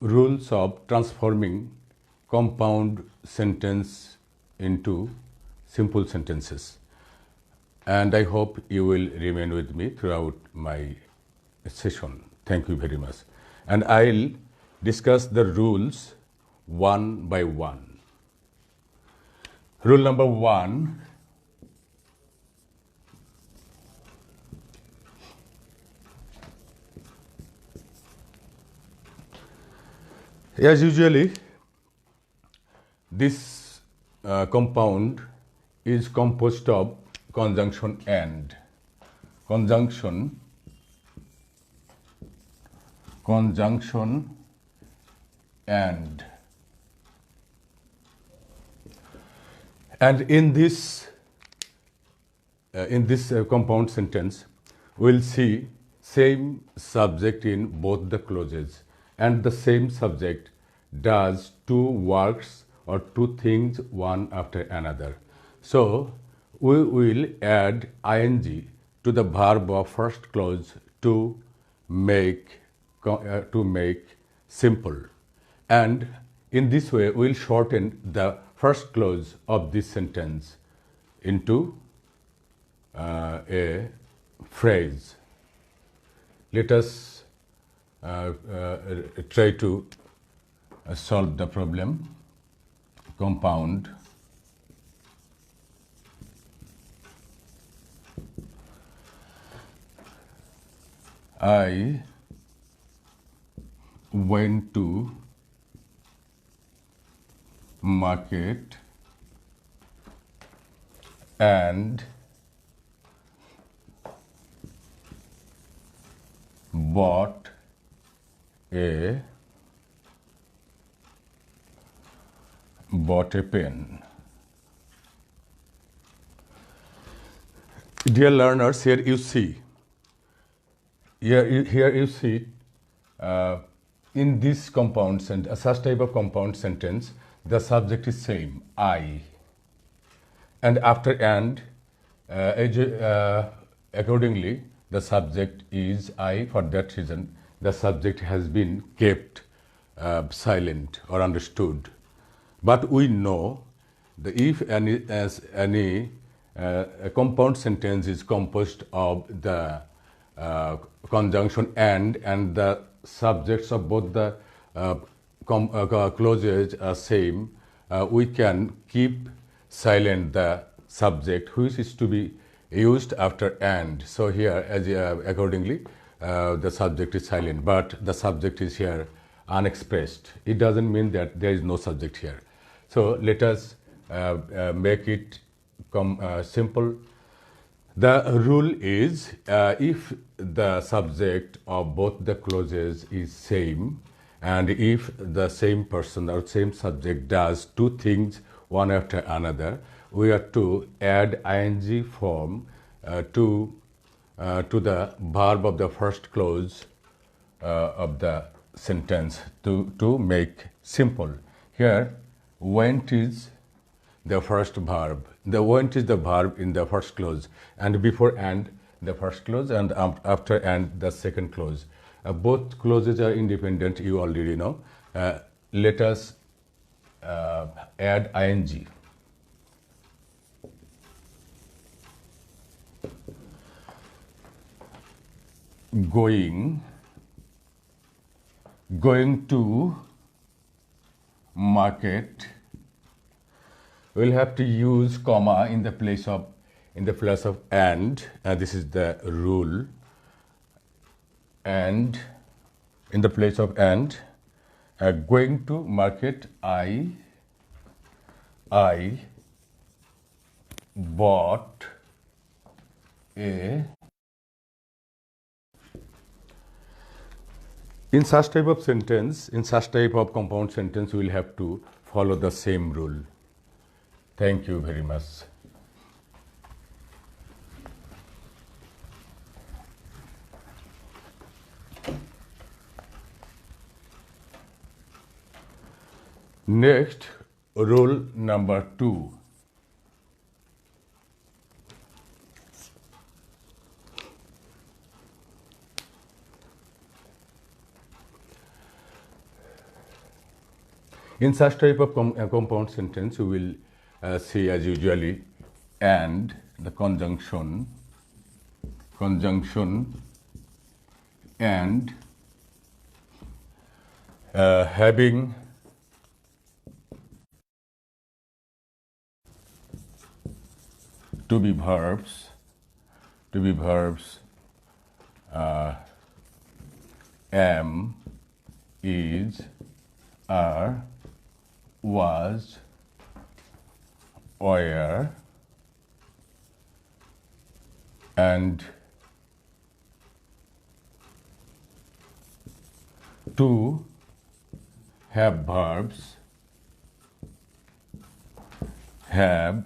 rules of transforming compound sentence into simple sentences. And I hope you will remain with me throughout my session. Thank you very much. And I'll discuss the rules one by one. Rule number one: as usually, this compound is composed of conjunction and. Conjunction and. And in this compound sentence, we'll see same subject in both the clauses, and the same subject does two works or two things one after another. So we will add ing to the verb of first clause to make simple, and in this way we will shorten the first clause of this sentence into a phrase. Let us try to solve the problem. Compound I went to market and bought a pen. Dear learners, here you see in this compound sentence, such type of compound sentence, the subject is same, I, and after and, accordingly, the subject is I. For that reason, the subject has been kept silent or understood. But we know that if any compound sentence is composed of the conjunction and the subjects of both the clauses are same, we can keep silent the subject which is to be used after and. So here, as accordingly, the subject is silent, but the subject is here unexpressed. It doesn't mean that there is no subject here. So let us make it simple. The rule is if the subject of both the clauses is same, and if the same person or same subject does two things one after another, we are to add ing form to the verb of the first clause of the sentence to make simple. Here, went is the first verb. The went is the verb in the first clause, and before and the first clause, and after and the second clause. Both clauses are independent, you already know. Let us add ing. Going to market. We'll have to use comma in the place of and. This is the rule. And in the place of and, going to market, I bought a. In such type of sentence, in such type of compound sentence, we will have to follow the same rule. Thank you very much. Next, rule number 2. In such type of compound sentence, we will see as usually and the conjunction and having to be verbs am, is, are, was, were, and to have verbs have,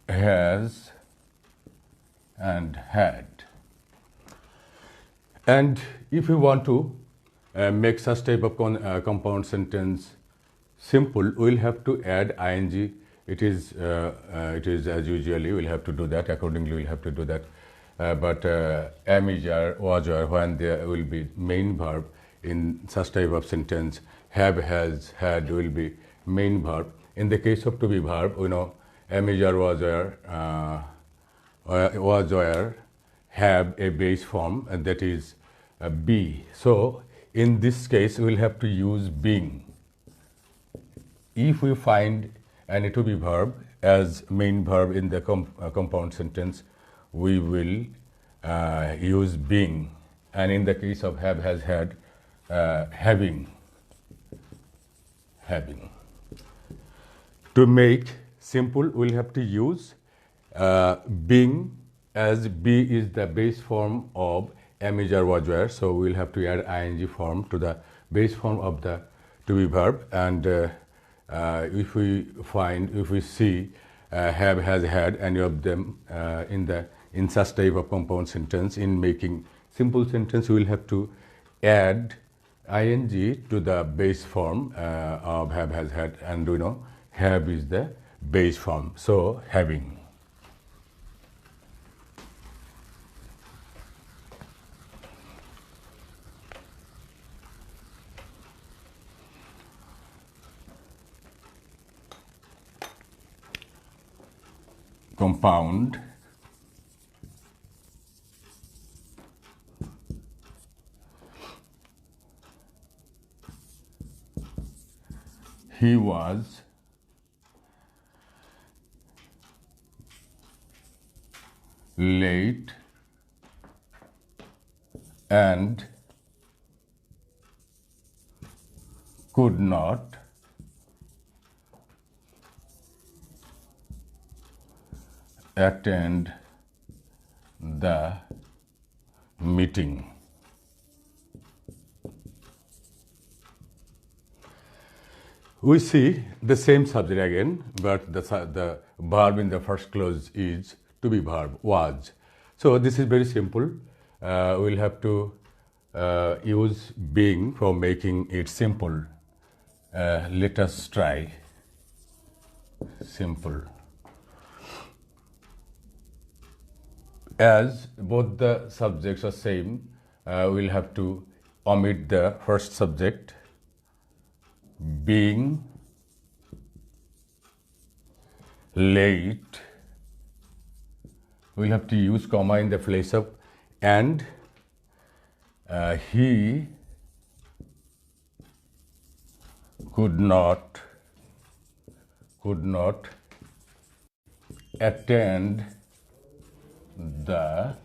has, and had. And if you want to make such type of compound sentence simple, we will have to add ing. It is as usually we'll have to do that. Accordingly, we'll have to do that. But am, is, are, was, were, when there will be main verb in such type of sentence. Have, has, had will be main verb. In the case of to be verb, we know am, is, are, was, were, have a base form, and that is be. So in this case, we will have to use being. If we find any to be verb as main verb in the compound sentence, we will use being. And in the case of have, has, had, having. To make simple, we'll have to use being, as be is the base form of am, is, are, was, were. So we'll have to add ing form to the base form of the to be verb. And if we see have, has, had, any of them in such type of compound sentence, in making simple sentence, we will have to add ing to the base form of have, has, had, and we know have is the base form. So having. Compound he was late and could not attend the meeting. We see the same subject again, but the verb in the first clause is to be verb, was. So this is very simple. We'll have to use being for making it simple. Let us try simple. As both the subjects are same, we'll have to omit the first subject, being late. We'll have to use comma in the place of and. He could not attend the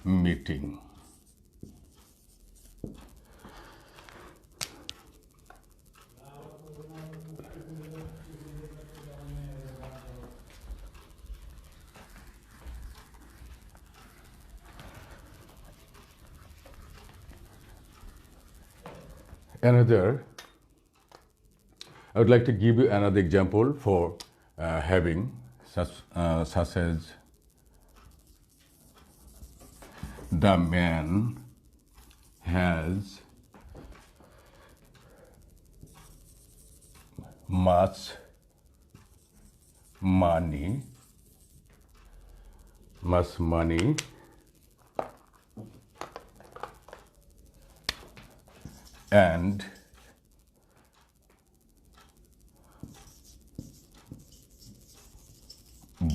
meeting. I would like to give you another example for having, such as the man has much money and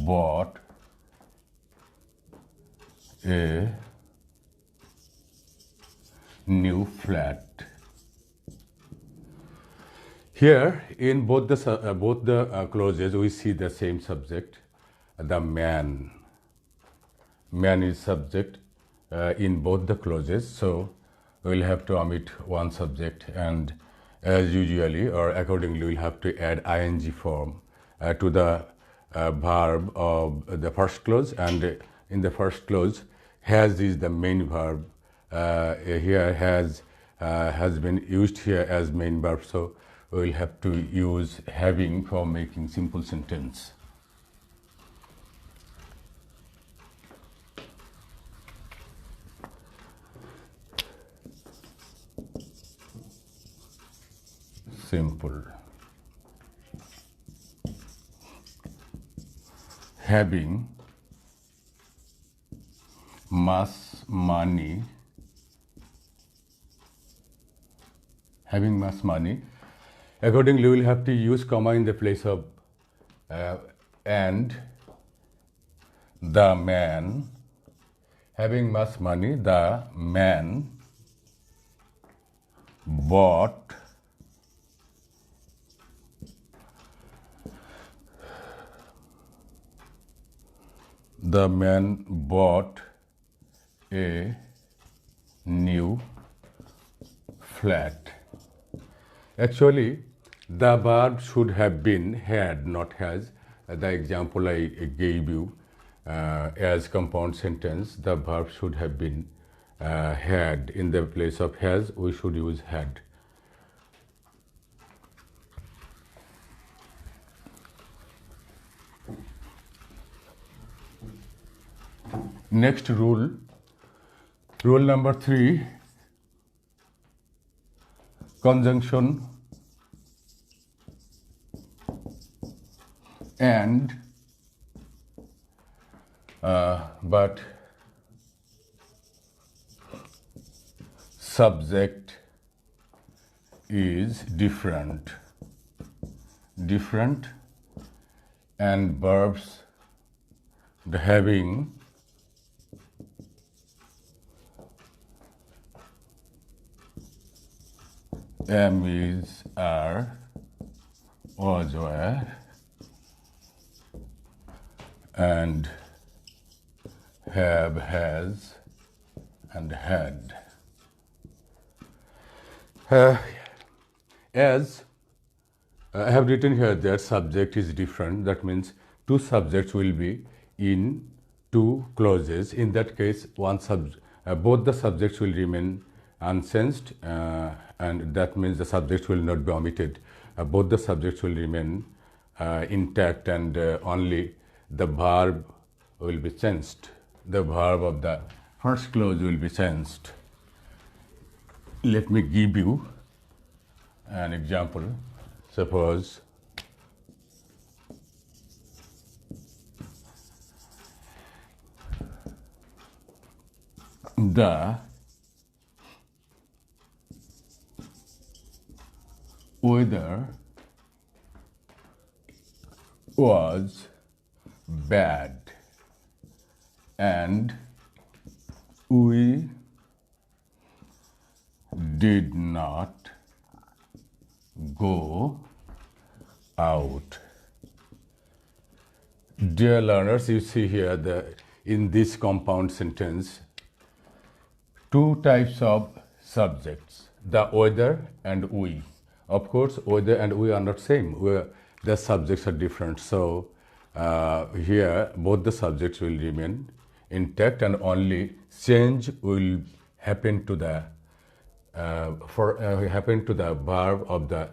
bought a new flat. Here, in both the clauses, we see the same subject, the man. Man is subject in both the clauses, so we'll have to omit one subject, and as usually or accordingly, we'll have to add ing form to the verb of the first clause, and in the first clause, has is the main verb. Here has been used here as main verb, so we'll have to use having for making simple sentence. Simple. Having much money. Having much money. Accordingly, we will have to use comma in the place of and. The man. Having much money, the man bought a new flat. Actually, the verb should have been had, not has. The example I gave you as compound sentence, the verb should have been had. In the place of has, we should use had. Next rule number 3, conjunction and, but subject is different, and verbs having am, is, are, was, were, and have, has, and had. As I have written here that subject is different, that means two subjects will be in two clauses. In that case, both the subjects will remain unchanged, and that means the subject will not be omitted. Both the subjects will remain intact, and only the verb will be changed. The verb of the first clause will be changed. Let me give you an example. Suppose the weather was bad and we did not go out. Dear learners, you see here in this compound sentence, two types of subjects, the weather and we. Of course, weather and we are not same. The subjects are different. So here, both the subjects will remain intact, and only change will happen to the verb of the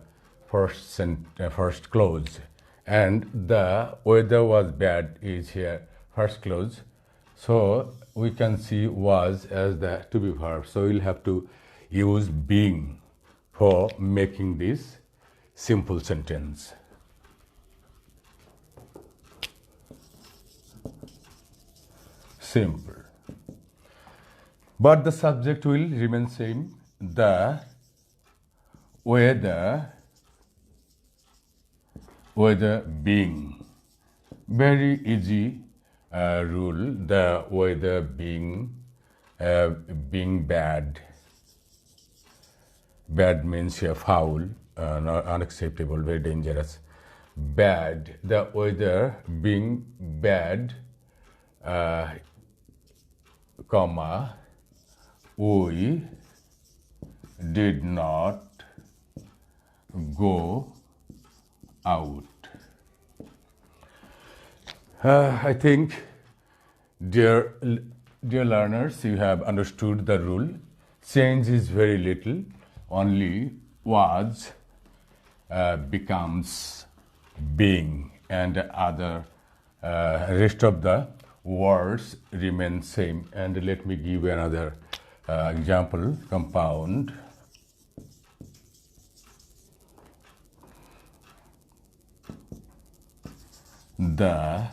first clause. And the weather was bad is here first clause. So we can see was as the to be verb. So we'll have to use being for making this simple sentence. Simple. But the subject will remain same. The weather being. Very easy rule. The weather being bad. Bad means foul, not unacceptable, very dangerous. Bad. The weather being bad, comma, we did not go out. I think, dear learners, you have understood the rule. Change is very little. Only was becomes being, and other rest of the words remain same. And let me give another example. Compound. The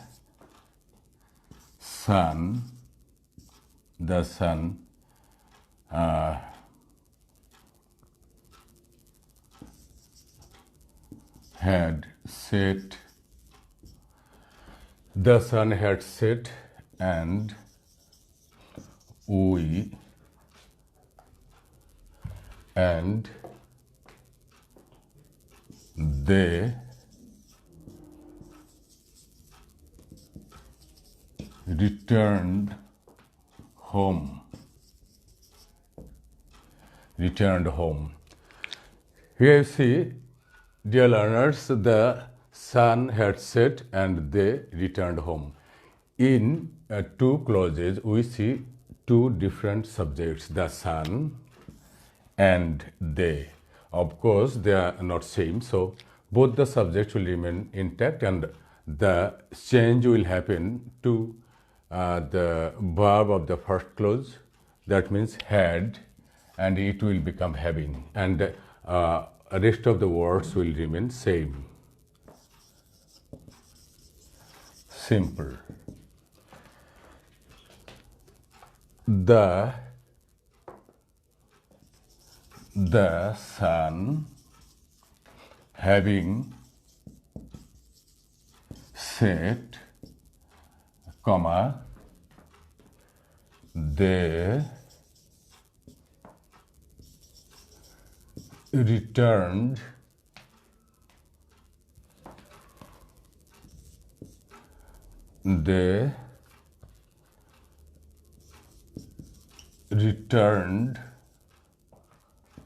sun had set. The sun had set, and they returned home. Here you see, dear learners, the sun had set and they returned home. In two clauses, we see two different subjects, the sun and they. Of course, they are not same, so both the subjects will remain intact, and the change will happen to the verb of the first clause. That means had, and it will become having, and rest of the words will remain same. Simple. The sun having set, comma, they returned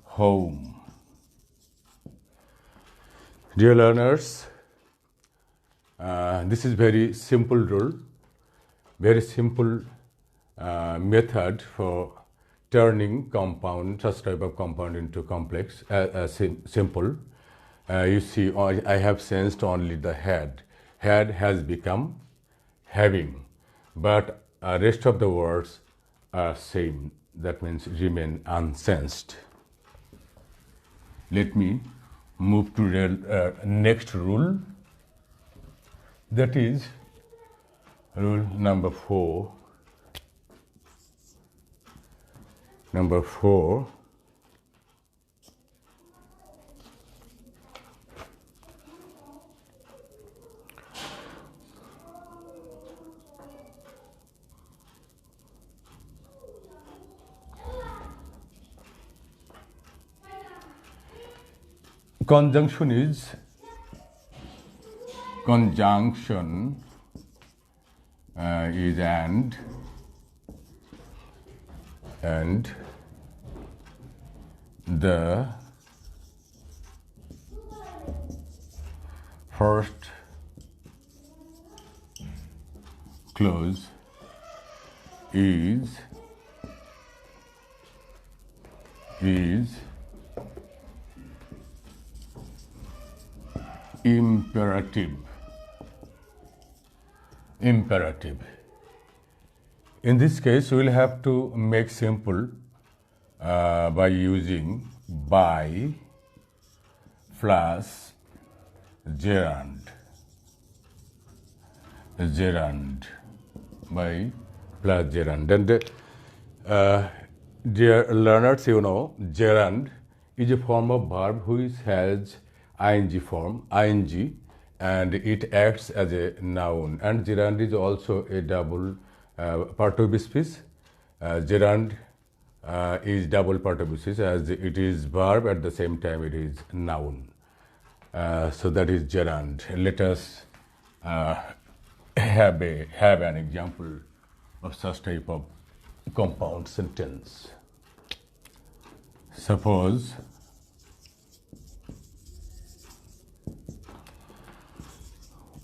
home. Dear learners, this is very simple rule, very simple method for turning compound, such type of compound, into complex, simple. You see, I have changed only the had. Had has become having, but rest of the words are same. That means remain unchanged. Let me move to the next rule. That is rule number 4. Number 4. Conjunction is and the first clause is imperative. In this case, we will have to make simple by using by plus gerund. By plus gerund. And dear learners, you know, gerund is a form of verb which has ing form, ing, and it acts as a noun. And gerund is also a double participial speech. Gerund is double participial speech as it is verb at the same time it is noun. So that is gerund. Let us have an example of such type of compound sentence. Suppose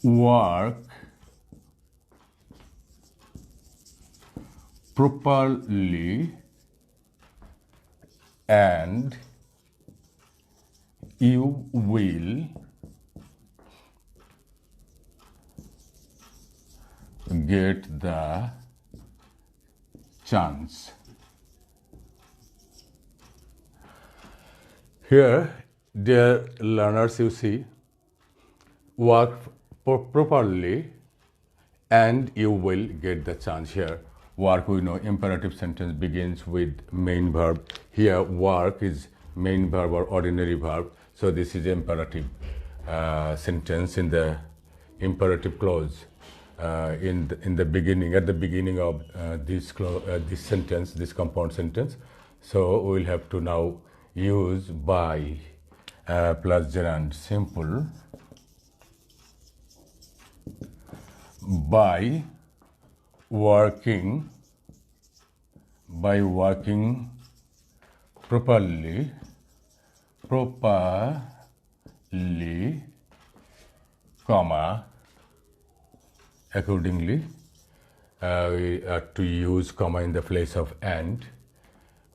work properly and you will get the chance. Here, dear learners, you see, work properly and you will get the chance. Here, work, we know imperative sentence begins with main verb. Here, work is main verb or ordinary verb. So this is imperative sentence in the imperative clause in the beginning, at the beginning of this sentence, this compound sentence. So we will have to now use by plus gerund. Simple. By working properly, comma, accordingly, we are to use comma in the place of and.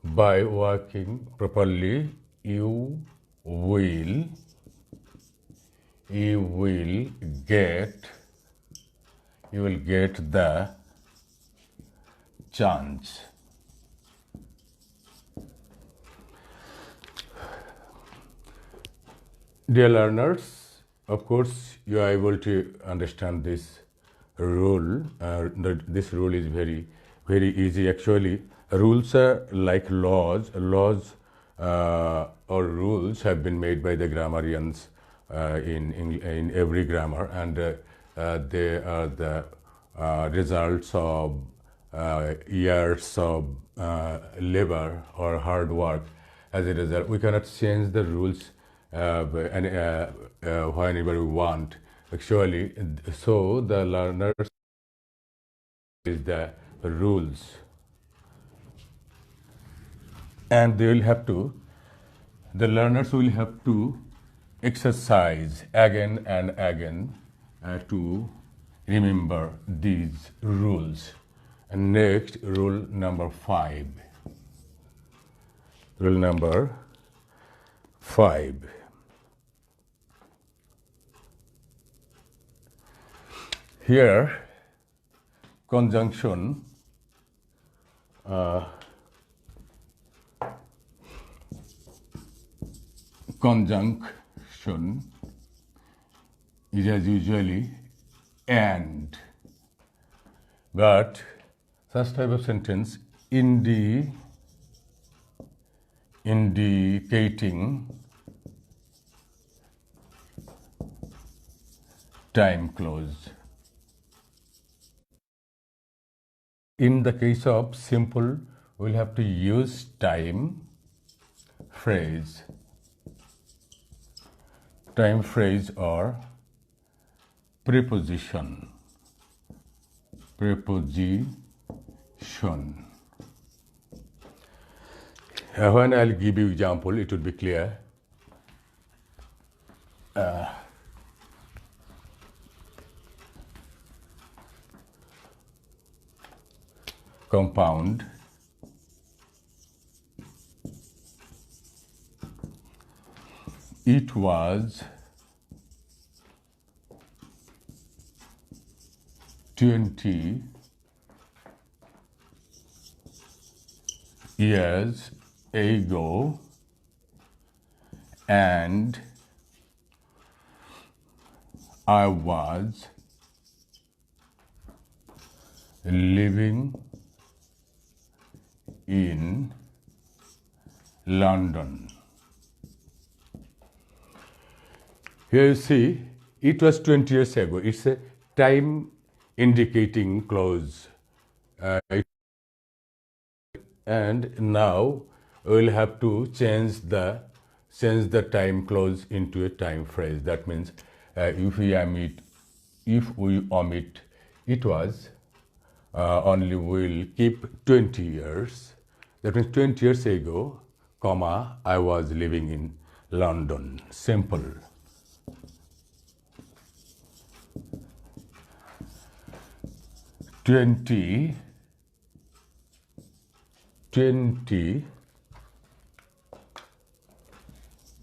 By working properly, you will get the chance. Dear learners, of course, you are able to understand this rule. This rule is very, very easy. Actually, rules are like laws. Laws or rules have been made by the grammarians in every grammar, and they are the results of years of labor or hard work. As a result, we cannot change the rules whenever we want. Actually, so the learners is the rules, and they will have to. The learners will have to exercise again and again to remember these rules. And next, rule number 5. Rule number 5. Here, conjunction is as usually and, but such type of sentence indicating time clause. In the case of simple, we'll have to use time phrase or preposition. When I'll give you example, it will be clear. Compound it was 20 years ago, and I was living in London. Here you see, it was 20 years ago. It's a time indicating clause. And now we'll have to change the time clause into a time phrase. That means if we omit it was, only we'll keep 20 years. That means 20 years ago, comma, I was living in London. Simple. Twenty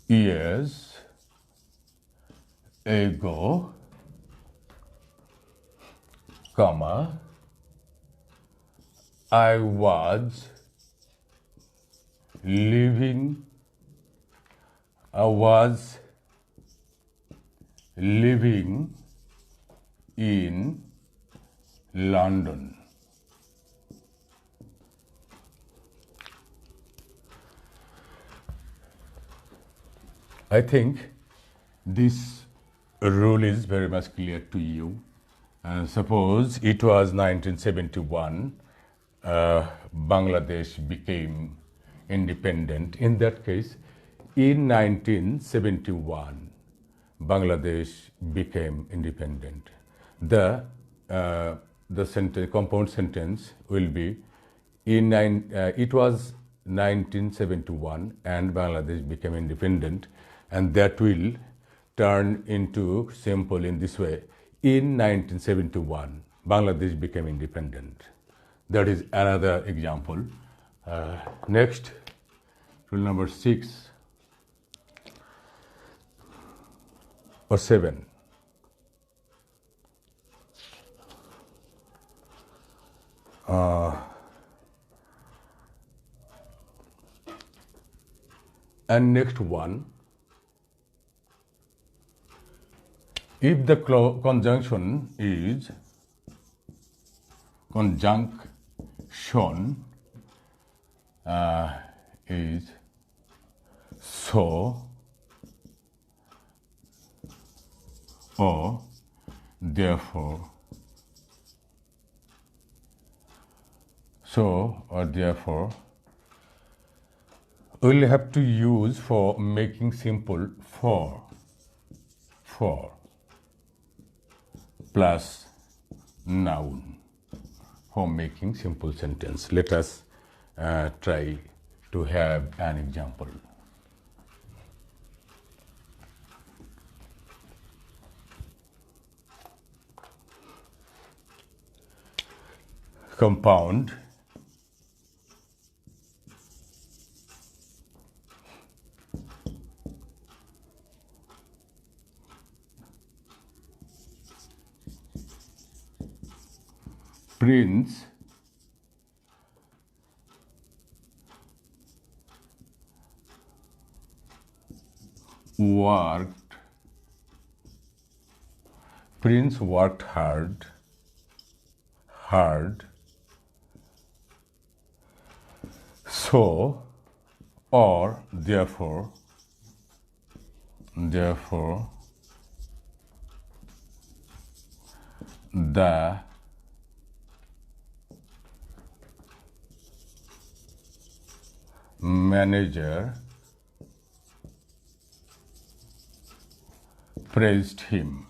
years ago, comma, I was living in London. I think this rule is very much clear to you. Suppose it was 1971, Bangladesh became independent. In that case, in 1971, Bangladesh became independent. The compound sentence will be it was 1971 and Bangladesh became independent, and that will turn into simple in this way. In 1971, Bangladesh became independent. That is another example. Next, rule number 6 or 7. And next one, if the conjunction is is so or therefore, we'll have to use for making simple for plus noun for making simple sentence. Let us try to have an example. Compound Prince worked hard, so or therefore the manager praised him.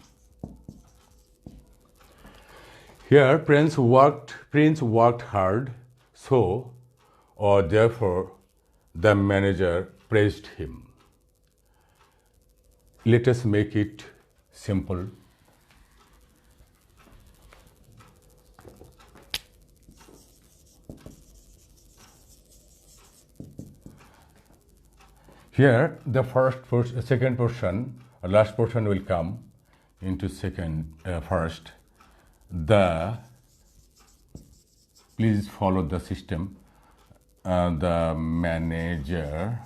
Here, Prince worked hard, so or therefore the manager praised him. Let us make it simple. Here, the second portion, last portion will come into first. Please follow the system. The manager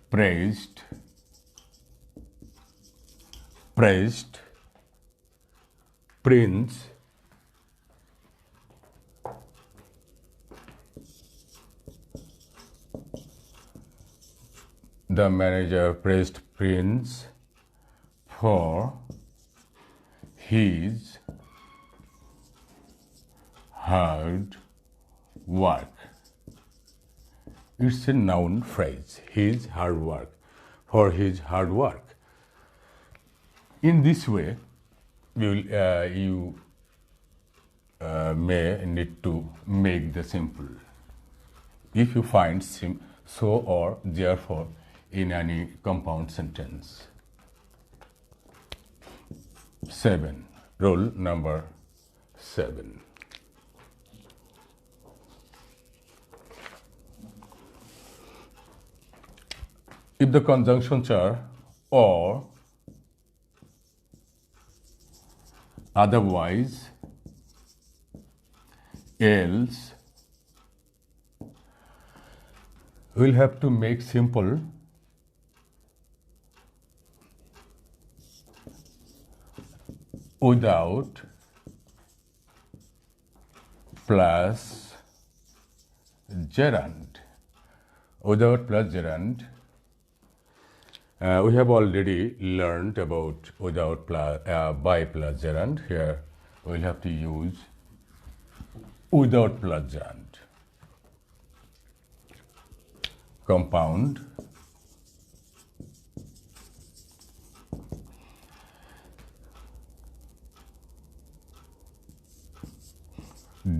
praised Prince for his hard work. It's a noun phrase, his hard work, for his hard work. In this way, you may need to make the simple. If you find so or therefore in any compound sentence. 7. Rule number 7. If the conjunctions are or, otherwise, else, we'll have to make simple without plus gerund. Without plus gerund. We have already learned about without plus, by plus gerund. Here we'll have to use without plus gerund. Compound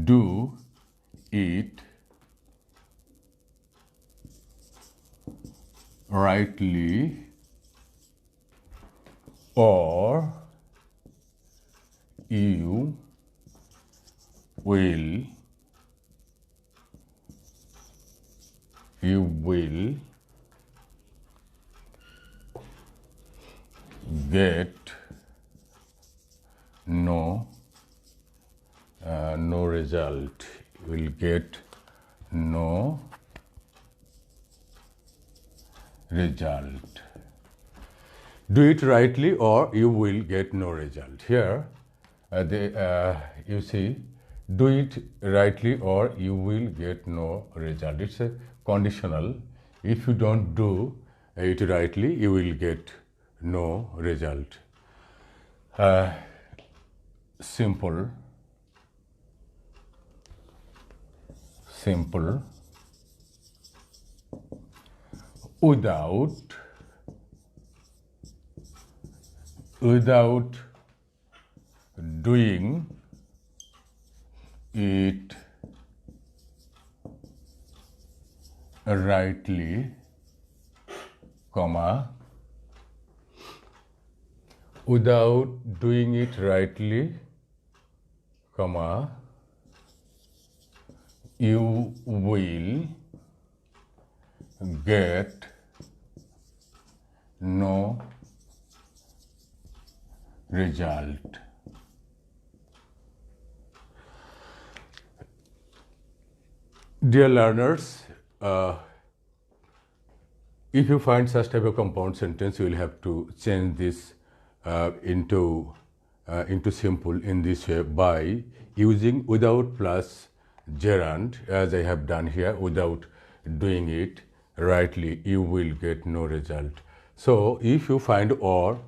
do it rightly or you will get no result. You will get no result. Do it rightly or you will get no result. Here, you see, do it rightly or you will get no result. It's a conditional. If you don't do it rightly, you will get no result. Simple without doing it rightly, comma, without doing it rightly, comma, you will get no result. Dear learners, if you find such type of compound sentence, you will have to change this into simple in this way by using without plus gerund, as I have done here. Without doing it rightly, you will get no result. So if you find or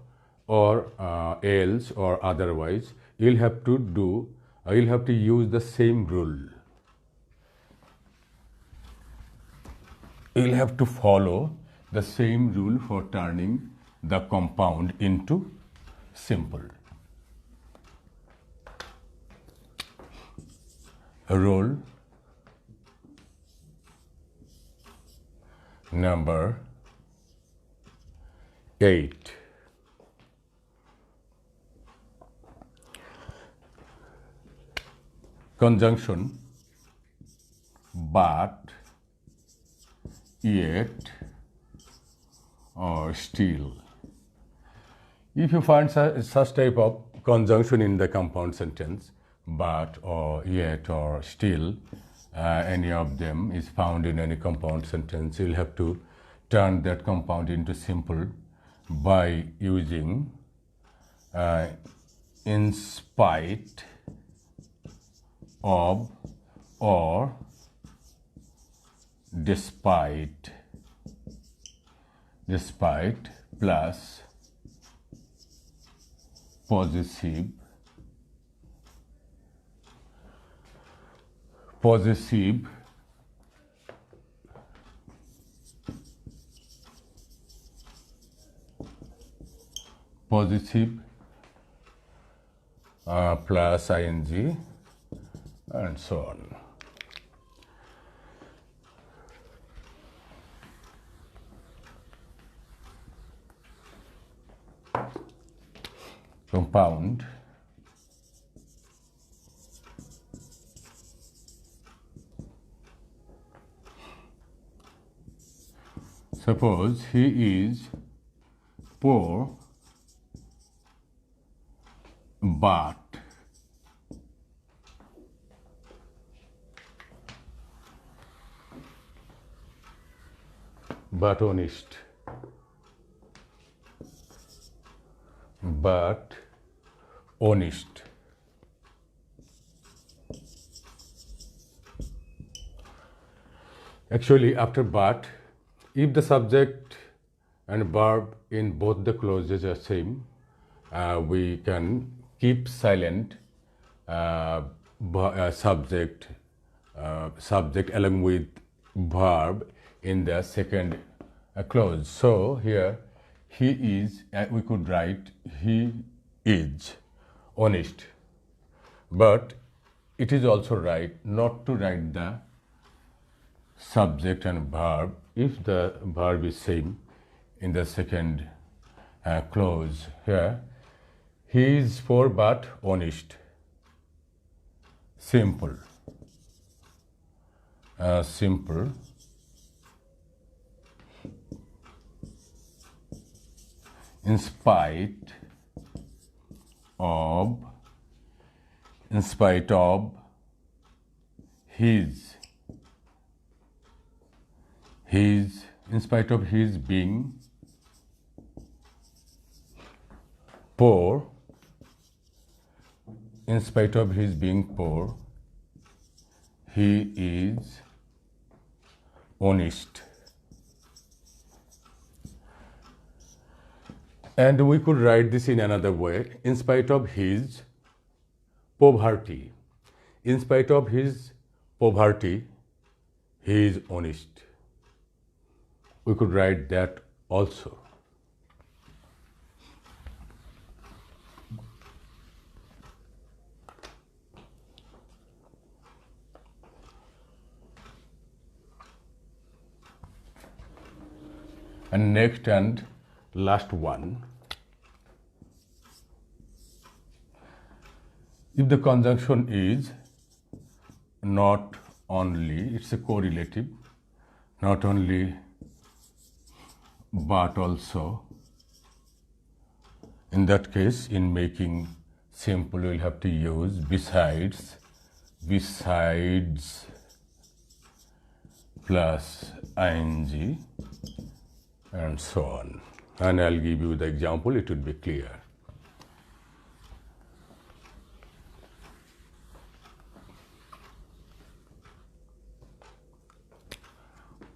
else or otherwise, you'll have to use the same rule. You'll have to follow the same rule for turning the compound into simple. Rule number 8. Conjunction but, yet, or still. If you find such type of conjunction in the compound sentence, but or yet or still, any of them is found in any compound sentence, you'll have to turn that compound into simple by using in spite of or despite plus possessive, possessive possessive plus ing and so on. Compound suppose he is poor but honest, but honest. Actually, after but, if the subject and verb in both the clauses are same, we can keep silent subject along with verb in the second clause. So here he is, we could write he is honest, but it is also right not to write the subject and verb if the verb is same in the second clause. Here he is poor but honest. Simple. Simple. In spite of his in spite of his being poor, in spite of his being poor, he is honest. And we could write this in another way. In spite of his poverty, in spite of his poverty, he is honest. We could write that also. And next and last one. If the conjunction is not only, it's a correlative, not only but also, in that case, in making simple, we'll have to use besides plus ing and so on. And I'll give you the example, it would be clear.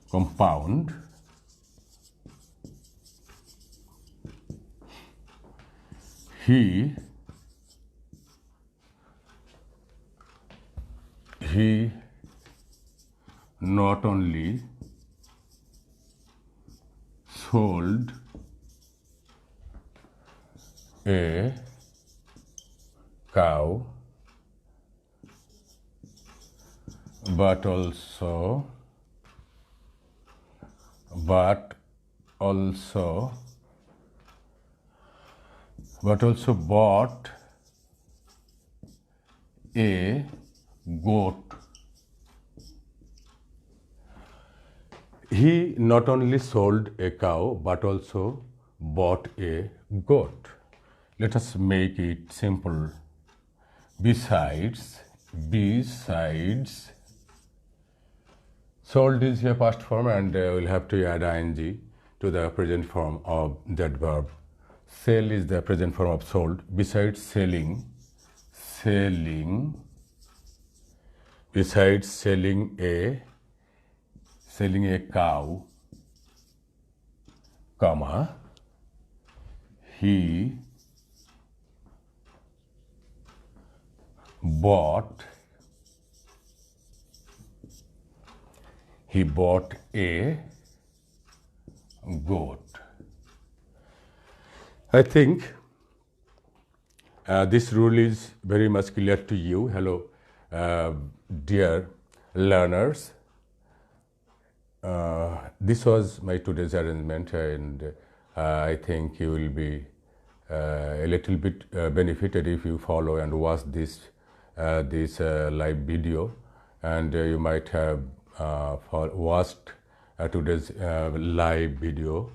Compound he not only sold a cow but also bought a goat. He not only sold a cow but also bought a goat. Let us make it simple. Besides, sold is here past form and we'll have to add ing to the present form of that verb. Sell is the present form of sold. Besides selling a cow, comma, he bought a goat. I think this rule is very much clear to you. Hello, dear learners. This was my today's arrangement, and I think you will be a little bit benefited if you follow and watch this live video, and you might have watched today's live video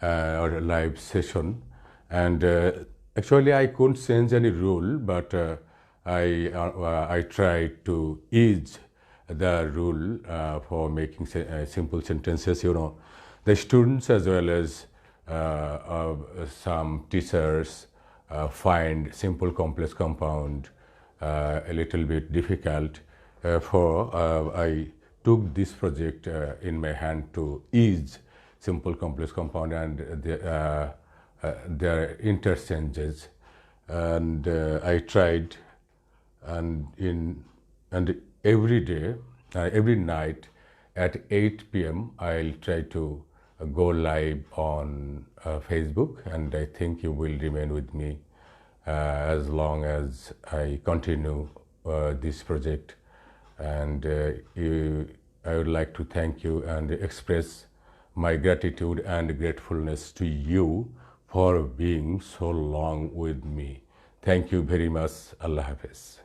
or live session. And actually, I couldn't change any rule, but I tried to ease the rule for making simple sentences. You know, the students as well as some teachers find simple complex compound a little bit difficult. I took this project in my hand to ease simple complex compound and their interchanges, and I tried, and every day, every night at 8 p.m. I'll try to go live on Facebook, and I think you will remain with me as long as I continue this project. And I would like to thank you and express my gratitude and gratefulness to you for being so long with me. Thank you very much. Allah Hafiz.